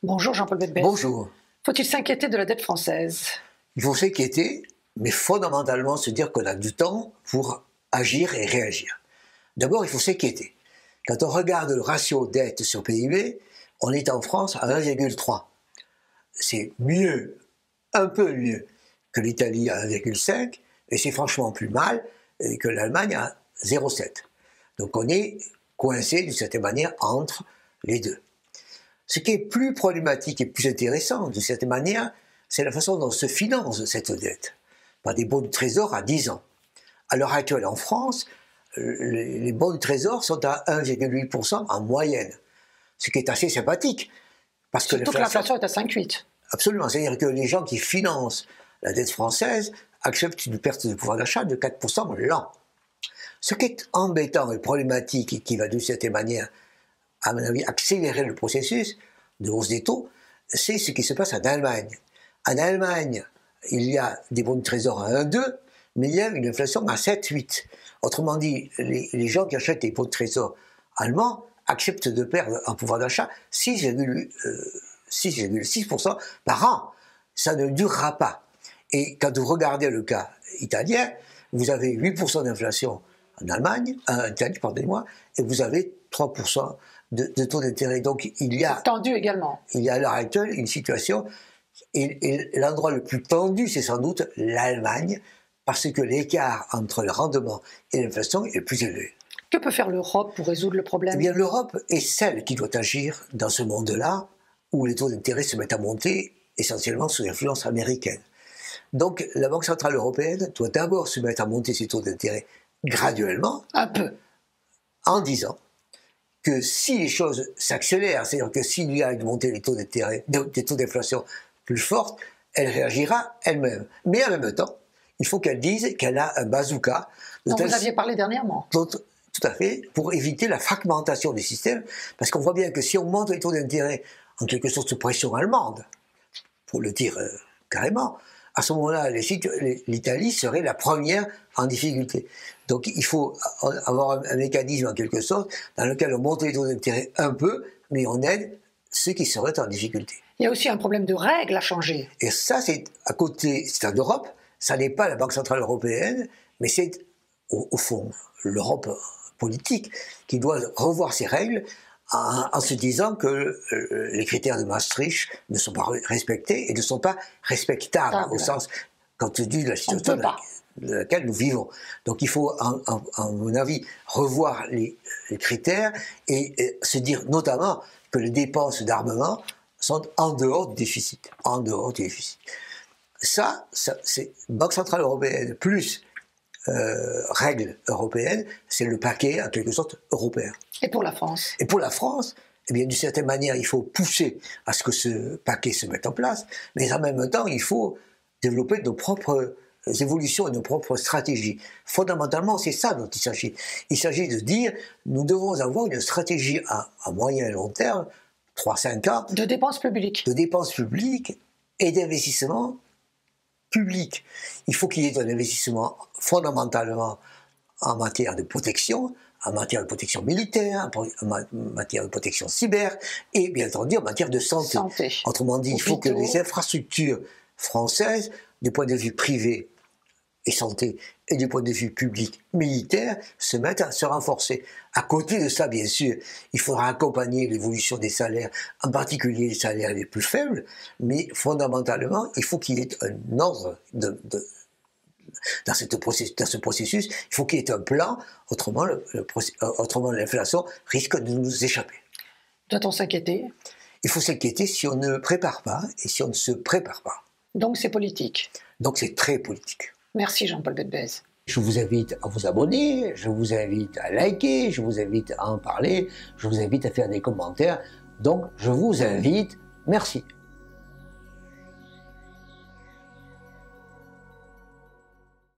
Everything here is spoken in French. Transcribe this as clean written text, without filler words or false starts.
Bonjour Jean-Paul Bedbès. Bonjour. Faut-il s'inquiéter de la dette française? Il faut s'inquiéter, mais fondamentalement se dire qu'on a du temps pour agir et réagir. D'abord, il faut s'inquiéter. Quand on regarde le ratio dette sur PIB, on est en France à 1,3. C'est mieux, un peu mieux que l'Italie à 1,5, et c'est franchement plus mal que l'Allemagne à 0,7. Donc on est coincé d'une certaine manière entre les deux. Ce qui est plus problématique et plus intéressant d'une certaine manière, c'est la façon dont se finance cette dette, par des bons du trésor à 10 ans. À l'heure actuelle en France, les bons du trésor sont à 1,8% en moyenne, ce qui est assez sympathique. Parce que surtout que l'inflation est à 5,8. Absolument, c'est-à-dire que les gens qui financent la dette française acceptent une perte de pouvoir d'achat de 4% l'an. Ce qui est embêtant et problématique et qui va d'une certaine manière, à mon avis, accélérer le processus de hausse des taux, c'est ce qui se passe en Allemagne. En Allemagne, il y a des bons de trésor à 1,2, mais il y a une inflation à 7,8. Autrement dit, les gens qui achètent des bons de trésor allemands acceptent de perdre en pouvoir d'achat 6,6% par an. Ça ne durera pas. Et quand vous regardez le cas italien, vous avez 8% d'inflation en Allemagne, en Italie, pardonnez-moi, et vous avez 3% de taux d'intérêt. Donc il y a tendu également. Il y a à l'heure actuelle une situation, et l'endroit le plus tendu, c'est sans doute l'Allemagne, parce que l'écart entre le rendement et l'inflation est plus élevé. Que peut faire l'Europe pour résoudre le problème? Eh bien, l'Europe est celle qui doit agir dans ce monde-là, où les taux d'intérêt se mettent à monter, essentiellement sous l'influence américaine. Donc, la Banque Centrale Européenne doit d'abord se mettre à monter ses taux d'intérêt graduellement, un peu, en disant que si les choses s'accélèrent, c'est-à-dire que s'il y a une montée des taux d'intérêt, des taux d'inflation plus fortes, elle réagira elle-même. Mais en même temps, il faut qu'elle dise qu'elle a un bazooka. dont vous aviez parlé dernièrement. Tout à fait, pour éviter la fragmentation des systèmes, parce qu'on voit bien que si on monte les taux d'intérêt en quelque sorte sous pression allemande, pour le dire carrément, à ce moment-là, l'Italie serait la première en difficulté. Donc il faut avoir un mécanisme en quelque sorte dans lequel on monte les taux d'intérêt un peu, mais on aide ceux qui seraient en difficulté. Il y a aussi un problème de règles à changer. Et ça, c'est à côté, c'est en Europe, ça n'est pas la Banque Centrale Européenne, mais c'est au fond l'Europe politique qui doit revoir ses règles en se disant que les critères de Maastricht ne sont pas respectés et ne sont pas respectables au sens, quand tu dis la situation dans laquelle nous vivons. Donc il faut, à mon avis, revoir les critères et se dire notamment que les dépenses d'armement sont en dehors du déficit. En dehors du déficit. Ça c'est Banque Centrale Européenne plus règles européennes, c'est le paquet, en quelque sorte, européen. Et pour la France? Et pour la France, eh bien, d'une certaine manière, il faut pousser à ce que ce paquet se mette en place, mais en même temps, il faut développer nos propres évolutions et nos propres stratégies. Fondamentalement, c'est ça dont il s'agit. Il s'agit de dire, nous devons avoir une stratégie à moyen et long terme, 3-5 ans, de dépenses publiques. De dépenses publiques et d'investissement public. Il faut qu'il y ait un investissement fondamentalement en matière de protection, en matière de protection militaire, en matière de protection cyber et bien entendu en matière de santé. Autrement dit, il faut que les infrastructures françaises, du point de vue privé et santé et du point de vue public militaire, se mettent à se renforcer. À côté de ça, bien sûr, il faudra accompagner l'évolution des salaires, en particulier les salaires les plus faibles, mais fondamentalement, il faut qu'il y ait un ordre dans ce processus, il faut qu'il y ait un plan, autrement l'inflation risque de nous échapper. Doit-on s'inquiéter? Il faut s'inquiéter si on ne prépare pas et si on ne se prépare pas. Donc c'est politique. Donc c'est très politique. Merci Jean-Paul Bedbès. Je vous invite à vous abonner, je vous invite à liker, je vous invite à en parler, je vous invite à faire des commentaires. Donc je vous invite, merci.